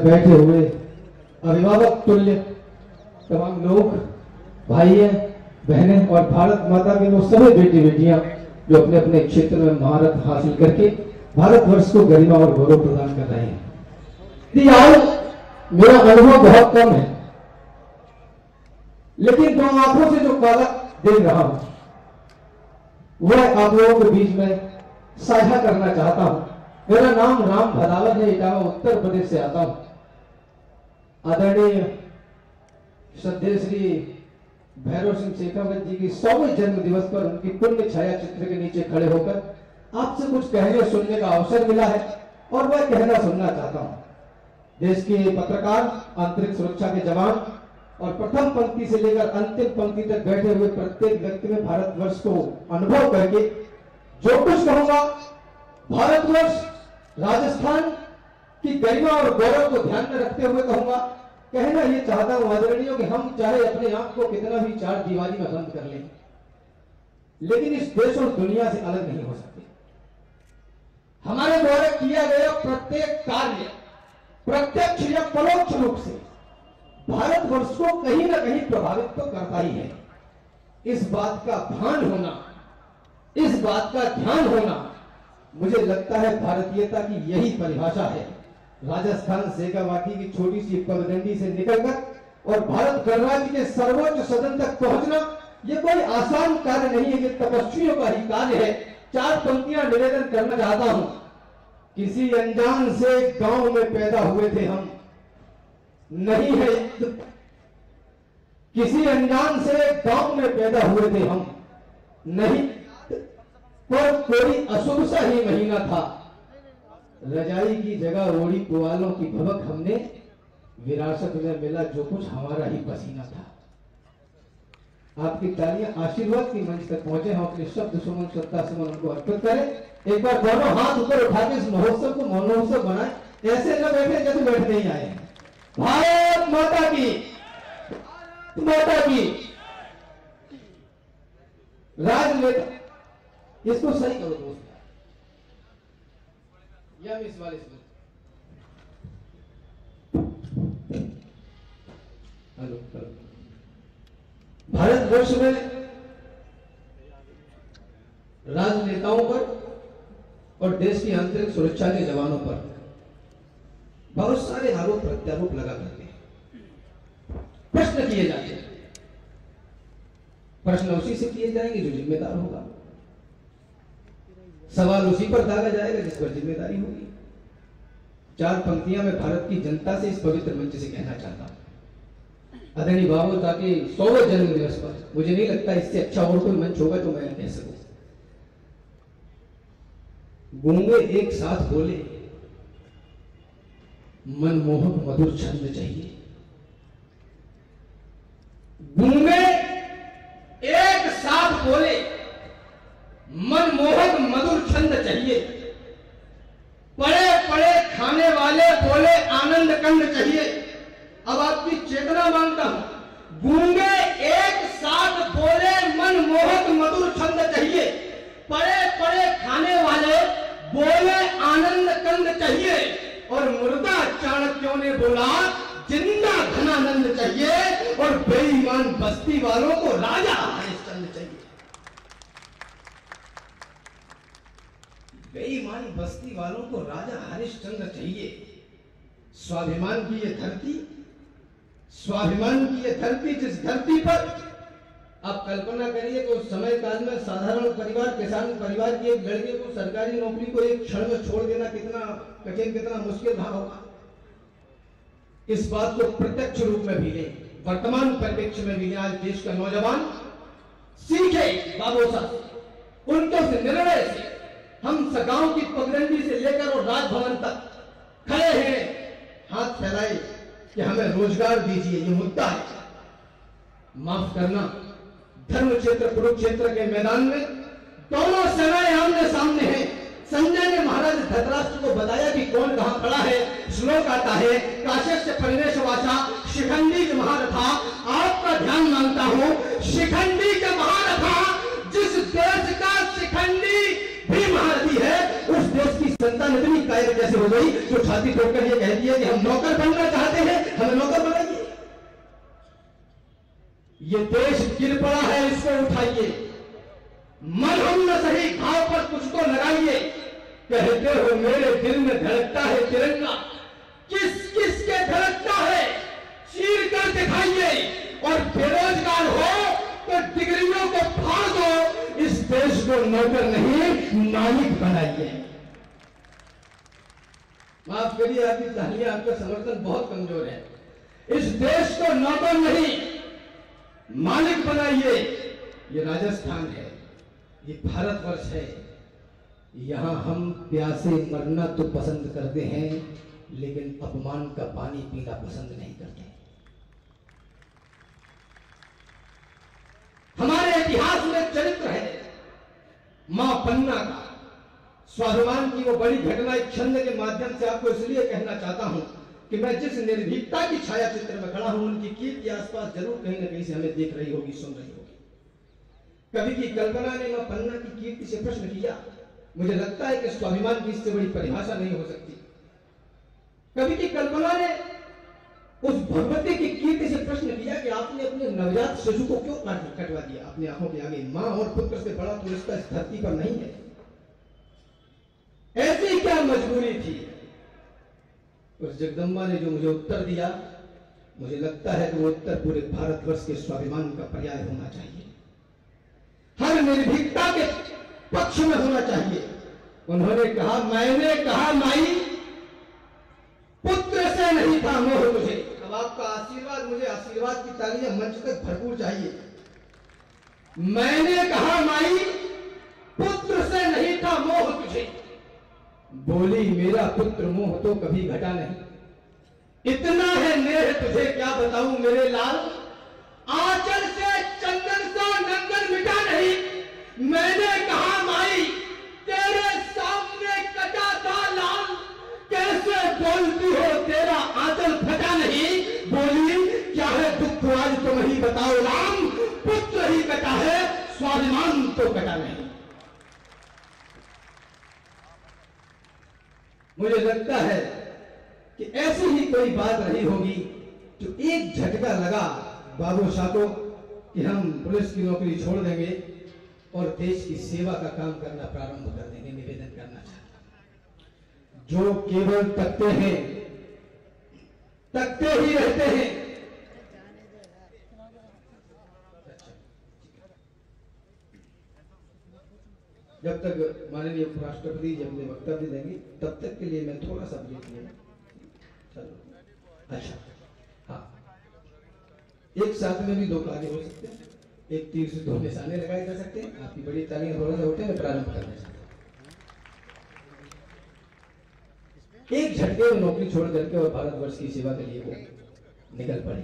बैठे हुए अभिभावक तुल्य तमाम लोग, भाई बहनें और भारत माता के वो सभी बेटी बेटियां जो अपने अपने क्षेत्र में महारत हासिल करके भारतवर्ष को गरिमा और गौरव प्रदान कर रहे हैं। आज मेरा अनुभव बहुत कम है, लेकिन दो आंखों से जो काला देख रहा हूं वह आप लोगों के बीच में साझा करना चाहता हूं। मेरा नाम राम भदावत है, इटावा उत्तर प्रदेश से आता हूं। आदरणीय श्रद्धेय श्री भैरव सिंह शेखावत जी की 100वें जन्म दिवस पर उनकी पुण्य छाया चित्र के नीचे खड़े होकर आपसे कुछ कहने सुनने का अवसर मिला है और वह कहना सुनना चाहता हूं। देश के पत्रकार, आंतरिक सुरक्षा के जवान और प्रथम पंक्ति से लेकर अंतिम पंक्ति तक बैठे हुए प्रत्येक व्यक्ति में भारतवर्ष को अनुभव करके जो कुछ कहूंगा, भारतवर्ष राजस्थान की गरिमा और गौरव को ध्यान में रखते हुए कहूंगा। कहना ये चाहता हूं आदरणीयों कि हम चाहे अपने आप को कितना भी चार दीवारी में बंद कर लें, लेकिन इस देश और दुनिया से अलग नहीं हो सकते। हमारे द्वारा किया गया प्रत्येक कार्य प्रत्यक्ष या परोक्ष रूप से भारतवर्ष को कहीं ना कहीं प्रभावित तो करता ही है। इस बात का भान होना, इस बात का ध्यान होना, मुझे लगता है भारतीयता की यही परिभाषा है। राजस्थान शेखावाटी की छोटी सी पगडंडी से निकलकर और भारत गणराज्य के सर्वोच्च सदन तक पहुंचना यह कोई आसान कार्य नहीं है, ये तपस्वियों का ही कार्य है। चार पंक्तियां निवेदन करना चाहता हूं। किसी अनजान से गांव में पैदा हुए थे हम, नहीं है किसी अनजान से गांव में पैदा हुए थे हम, नहीं पर कोई अशुभ सा ही महीना था। रजाई की जगह ओढ़ी पुआलों की भभक हमने, विरासत में मिला जो कुछ हमारा ही पसीना था। आपकी तालियां आशीर्वाद की मंच तक पहुंचे, हम अपने शब्द सुमन श्रद्धा सुमन उनको अर्पित करें। एक बार दोनों हाथ ऊपर उठा के इस महोत्सव को महोत्सव बनाए, ऐसे न बैठे जैसे बैठने ही आए। भारत माता की, माता की राजनेता, इसको सही करो दोस्त, या इस वाले हेलो। भारतवर्ष में राजनेताओं पर और देश की आंतरिक सुरक्षा के जवानों पर बहुत सारे आरोप प्रत्यारोप लगा करते हैं, प्रश्न किए जाते हैं। प्रश्न उसी से किए जाएंगे जो जिम्मेदार होगा, सवाल उसी पर दागा जाएगा जिस पर जिम्मेदारी होगी। चार पंक्तियां मैं भारत की जनता से इस पवित्र मंच से कहना चाहता हूं। आदरणीय बाबू ताकि 100वें जन्म दिवस पर मुझे नहीं लगता इससे अच्छा और कोई मंच होगा जो मैं कह सकूं। गूंगे एक साथ बोले, मनमोहक मधुर छंद चाहिए। गूंगे एक साथ बोले, मनमोहक मधुर छंद चाहिए। पड़े पड़े खाने वाले बोले आनंद कंद चाहिए। अब आपकी चेतना मांगता हूं, गूंगे एक साथ बोले मनमोहक मधुर छंद चाहिए। पड़े पड़े खाने वाले बोले आनंद कंद चाहिए। और मुर्दा चाणक्यों ने बोला जिंदा धनानंद चाहिए। और बेईमान बस्ती वालों को राजा हरिश्चंद्र चाहिए। बेईमान बस्ती वालों को राजा हरिश्चंद्र चाहिए। स्वाभिमान की ये धरती, स्वाभिमान की ये धरती, जिस धरती पर आप कल्पना करिए कि उस समय काल में साधारण परिवार, किसान परिवार की एक लड़के को सरकारी नौकरी को एक क्षण में छोड़ देना कितना कठिन, कितना मुश्किल रहा होगा। इस बात को प्रत्यक्ष रूप में भी ले, वर्तमान परिप्रेक्ष्य में भी आज देश का नौजवान सीखे बाबू साहब, उनके निर्णय से हम गांव की पगडंडी से लेकर और राजभवन तक खड़े हैं, हाथ फैलाए कि हमें रोजगार दीजिए। ये मुद्दा है। माफ करना, धर्म क्षेत्र कुरुक्षेत्र के मैदान में दोनों सेनाएं आमने सामने हैं। संजय ने महाराज धृतराष्ट्र को बताया कि कौन कहां खड़ा है। श्लोक आता है, काश्यस्य परिवेश वाचा शिखंडी के महारथा। आपका ध्यान मांगता हूं, शिखंडी के महारथा, जिस देश का शिखंडी भी महारथी है, उस देश की संतान इतनी कायर कैसे हो गई जो छाती ठोककर ये कह दिया कि हम नौकर बनना चाहते हैं, हमें नौकर बनाइए। ये देश गिर पड़ा है, इसको उठाइए। मरहम न सही घाव पर कुछ तो लगाइए। कहते हो मेरे दिल में धड़कता है तिरंगा, किस किस के धड़कता है चीर कर दिखाइए। और बेरोजगार हो तो डिग्रियों को फाड़ दो, इस देश को नौकर नहीं मालिक बनाइए। माफ करिए, आपकी कहानियां, आपका समर्थन बहुत कमजोर है। इस देश को नौकर नहीं मालिक बनाइए। ये राजस्थान है, ये भारतवर्ष है। यहां हम प्यासे मरना तो पसंद करते हैं, लेकिन अपमान का पानी पीना पसंद नहीं करते। हमारे इतिहास में चरित्र है मां पन्ना का। स्वाभिमान की वो बड़ी घटना एक छंद के माध्यम से आपको इसलिए कहना चाहता हूं कि मैं जिस निर्भीकता की छाया चित्र में खड़ा हूं, उनकी कीर्ति के आसपास जरूर कहीं ना कहीं से हमें देख रही होगी, सुन रही होगी। कवि की कल्पना ने मां पन्ना की कीर्ति से प्रश्न किया। मुझे लगता है कि स्वाभिमान की इससे बड़ी परिभाषा नहीं हो सकती। कवि की कल्पना ने उस भगवती की कीर्ति से प्रश्न किया कि आपने अपने नवजात शिशु को क्यों कटवा दिया अपनी आंखों के आगे। मां और पुत्र से बड़ा तो रिश्ता इस धरती पर नहीं है। ऐसी क्या मजबूरी थी? उस जगदम्बा ने जो मुझे उत्तर दिया, मुझे लगता है कि वो उत्तर पूरे भारतवर्ष के स्वाभिमान का पर्याय होना चाहिए, हर निर्भीकता के पक्ष में होना चाहिए। उन्होंने कहा, मैंने कहा माई पुत्र से नहीं था मोह तुझे। अब आपका आशीर्वाद, मुझे आशीर्वाद की तालियां मंच तक भरपूर चाहिए। मैंने कहा माई पुत्र से नहीं था मोह तुझे। बोली मेरा पुत्र मोह तो कभी घटा नहीं। इतना है नेह तुझे क्या बताऊं मेरे लाल, आंचल से चंदन सा नंदन मिटा नहीं। मैंने कहा माई तेरे सामने कटा था लाल, कैसे बोलती हो तेरा आंचल फटा नहीं। बोली क्या है दुख आज तुम ही बताओ राम, पुत्र ही कटा है स्वाभिमान तो कटा नहीं। मुझे लगता है कि ऐसी ही कोई बात रही होगी जो एक झटका लगा बाबू शाह को कि हम पुलिस की नौकरी छोड़ देंगे और देश की सेवा का काम करना प्रारंभ कर देंगे। निवेदन करना चाहता हूं, जो केवल तकते हैं, तकते ही रहते हैं। जब तक माननीय उपराष्ट्रपति जी अपने वक्तव्य देंगे तब तक के लिए मैं थोड़ा सा ब्रेक लूंगा। चलो अच्छा, हाँ, एक साथ में भी दो कार्य हो सकते हैं, एक तीर से दो निशाने लगाए जा सकते हैं। आपकी बड़ी तालियां थोड़ा सा उठे, मैं प्रारंभ करना चाहता हूं। एक झटके में नौकरी छोड़ करके और भारतवर्ष की सेवा के लिए वो निकल पड़े।